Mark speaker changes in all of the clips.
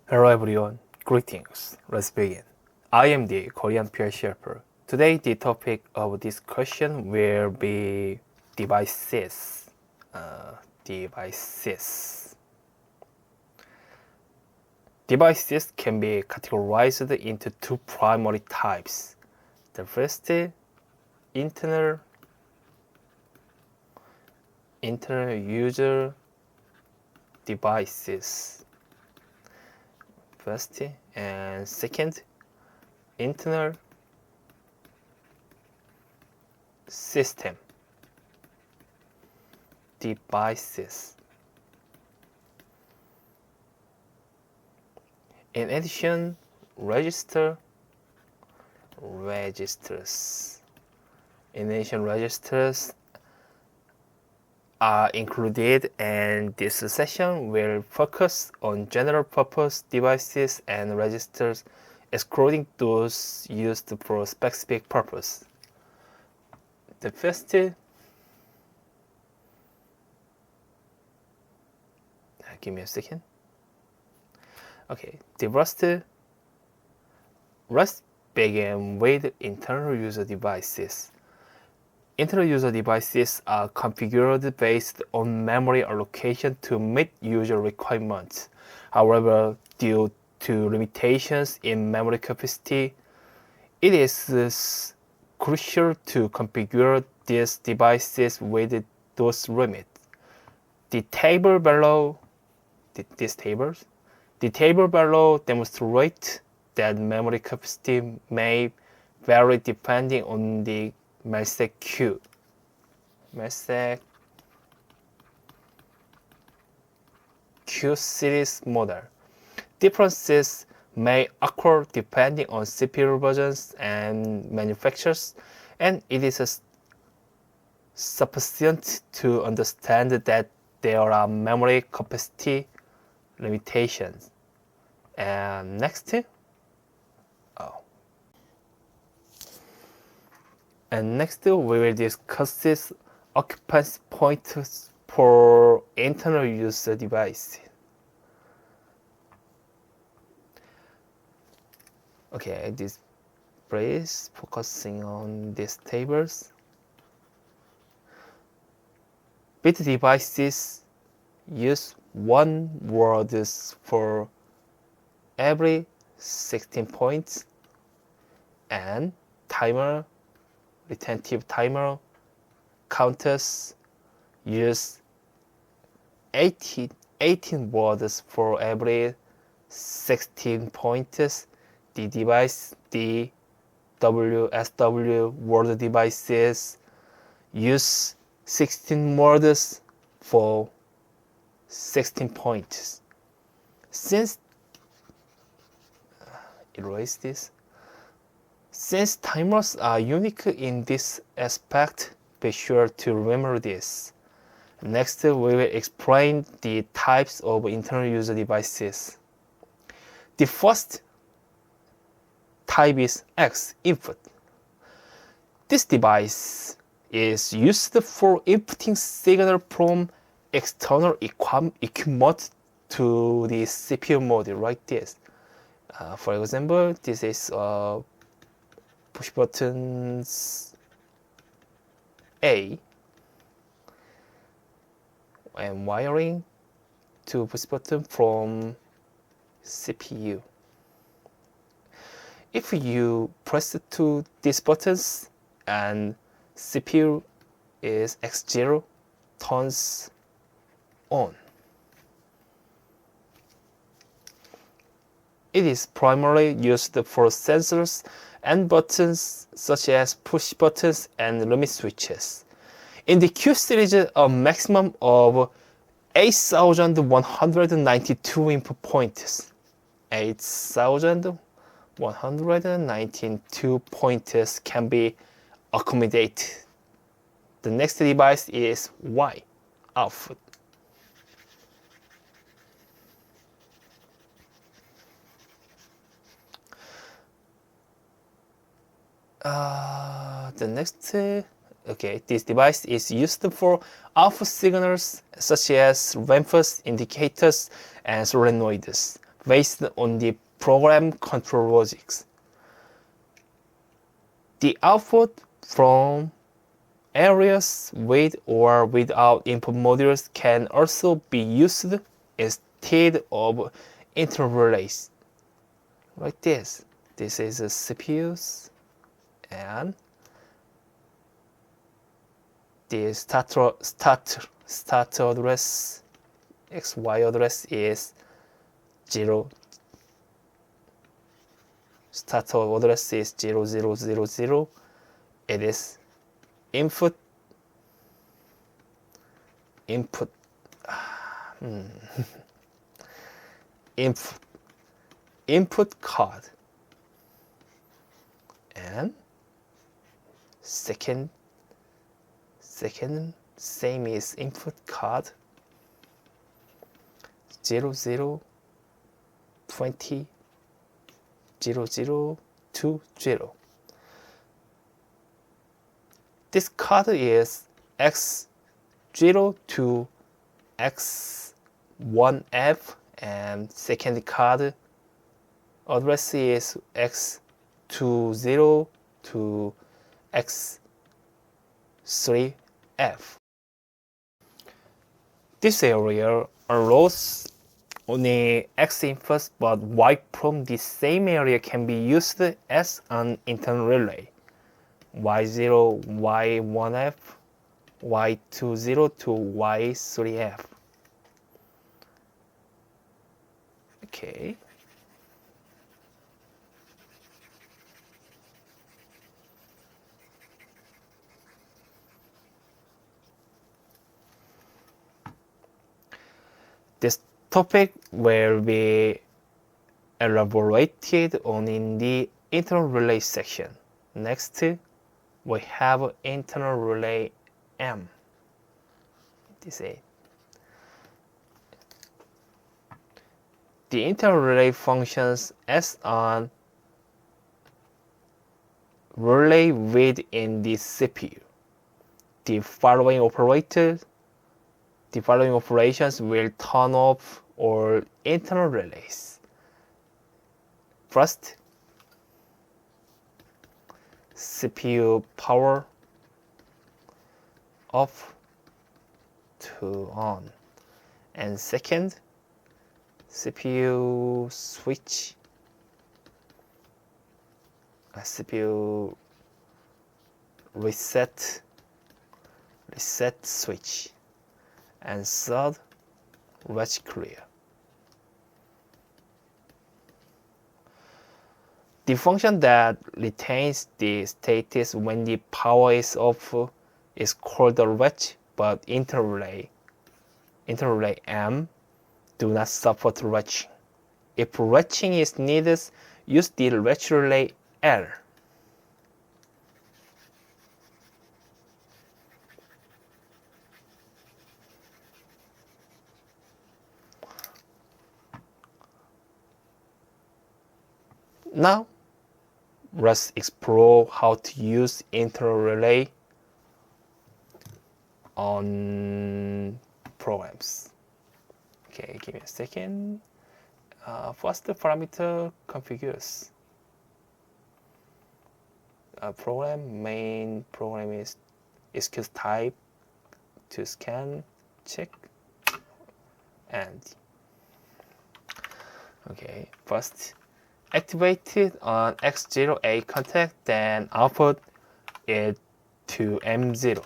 Speaker 1: Hello everyone, greetings. Let's begin. I am the Korean peer shaper. Today the topic of discussion will be devices. Devices. Devices can be categorized into two primary types. The first, internal user devices. First, and second, internal system devices. In addition, registers. In addition, registers are included, and this session will focus on general purpose devices and registers, excluding those used for a specific purpose. The first, give me a second. Okay, the let's begin with internal user devices. Internal user devices are configured based on memory allocation to meet user requirements. However, due to limitations in memory capacity, it is crucial to configure these devices with those limits. The table below demonstrates that memory capacity may vary depending on the MELSEC Q. MELSEC Q series model. Differences may occur depending on CPU versions and manufacturers, and it is sufficient to understand that there are memory capacity limitations. And next, we will discuss this occupancy points for internal user device. Okay, this place focusing on these tables. Bit devices use 1 word for every 16 points, and retentive timer counters use 18 words for every 16 points. The WSW word devices use 16 words for 16 points. Since timers are unique in this aspect, be sure to remember this. Next, we will explain the types of internal user devices. The first type is X input. This device is used for inputting signal from external equipment to the CPU module, like this. For example, this is push buttons A and wiring to push button from CPU. If you press to these buttons and CPU is X0, turns on. It is primarily used for sensors and buttons such as push buttons and limit switches. In the Q series, a maximum of 8,192 input points. 8,192 pointers can be accommodated. The next device is Y output. This device is used for alpha signals such as ramps, indicators, and solenoids. based on the program control logics. The output from areas with or without input modules can also be used instead of interrelays. Like this. This is a CPUs, and the start address, XY address is 0. Start address is 0000. It is input input card, and second same is input card 0020 0020. This card is X0 to X1F, and second card address is X20 to X3F. This area allows only X inputs, but Y from the same area can be used as an internal relay. Y0, Y1F, Y20 to Y3F. Okay. This topic will be elaborated on in the internal relay section. Next, we have internal relay M. This is the internal relay functions as an relay within the CPU. The following operations will turn off all internal relays. First, CPU power off to on, and second, CPU switch, CPU reset switch, and third, latch clear. The function that retains the status when the power is off is called the latch, but interrelay M do not support latching. If latching is needed, use the latch relay L. Now, let's explore how to use internal relay on programs. Okay, give me a second. First, the parameter configures. Main program is execute type to scan, check, and okay. First, activate it on X0A contact, then output it to M0.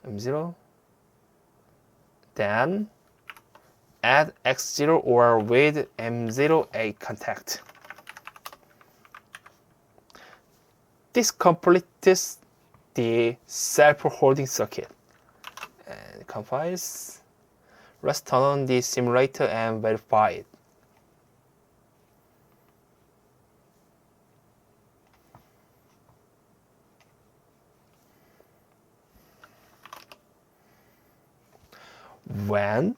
Speaker 1: M0. Then add X0 or with M0A contact. This completes the self-holding circuit. And compiles. Let's turn on the simulator and verify it. When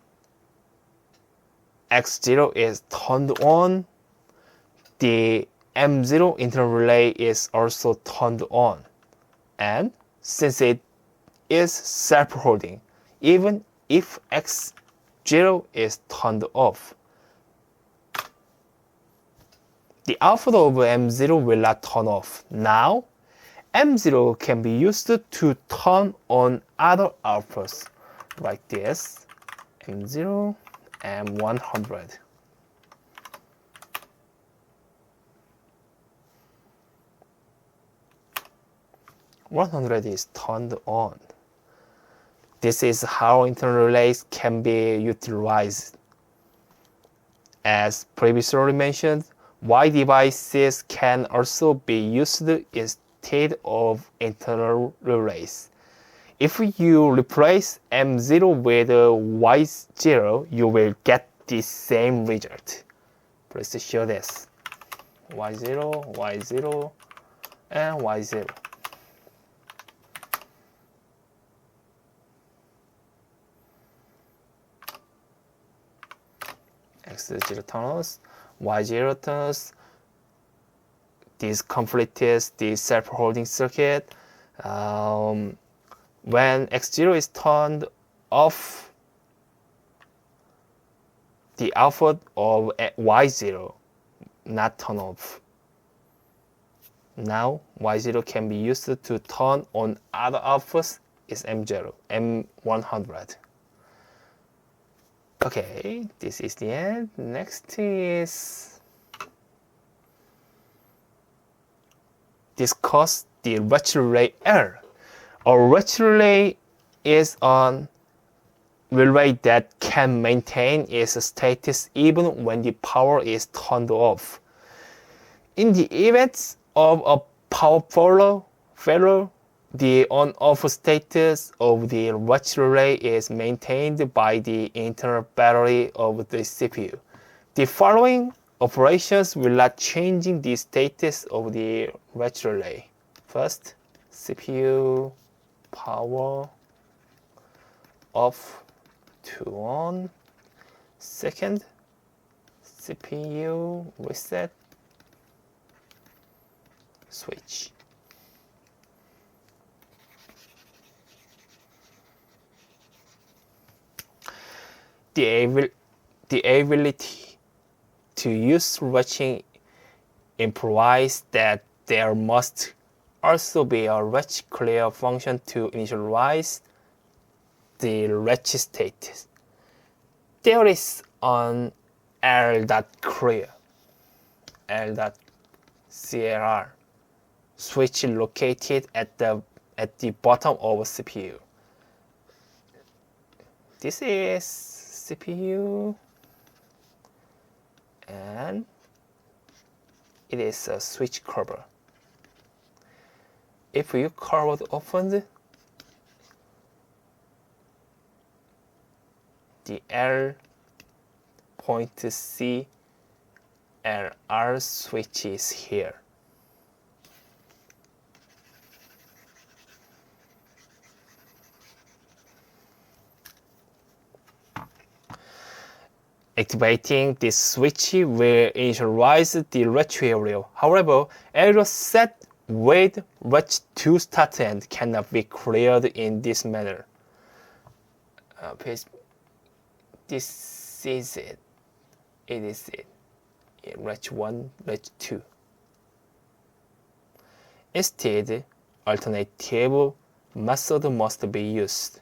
Speaker 1: X0 is turned on, the M0 internal relay is also turned on. And since it is self-holding, even if X0 is turned off. The output of M0 will not turn off. Now, M0 can be used to turn on other outputs, like this, M0, M100. M100 is turned on. This is how internal relays can be utilized. As previously mentioned, Y devices can also be used instead of internal relays. If you replace M0 with Y0, you will get the same result. Please show this. Y0, Y0, and Y0. X0 tunnels, Y0 tunnels. This completes the self-holding circuit. When X0 is turned off, the output of Y0 not turn off. Now Y0 can be used to turn on other outputs is M0, M100. Okay, this is the end. Next is discuss the Latch relay L. A Latch relay is a relay that can maintain its status even when the power is turned off. In the event of a power failure, the on-off status of the Latch relay is maintained by the internal battery of the CPU. The following operations will not change the status of the Latch relay. First, CPU power off to on. Second, CPU reset switch. The ability to use latching implies that there must also be a latch clear function to initialize the latch status. There is an L.clear, L.clr switch located at the bottom of CPU. This is CPU, and it is a switch cover. If you cover it opened, the L.clr switch is here. Activating this switch will initialize the latch area. However, error set with latch to start end cannot be cleared in this manner. This is it. It is it. Latch 1, latch 2. Instead, alternative method must be used.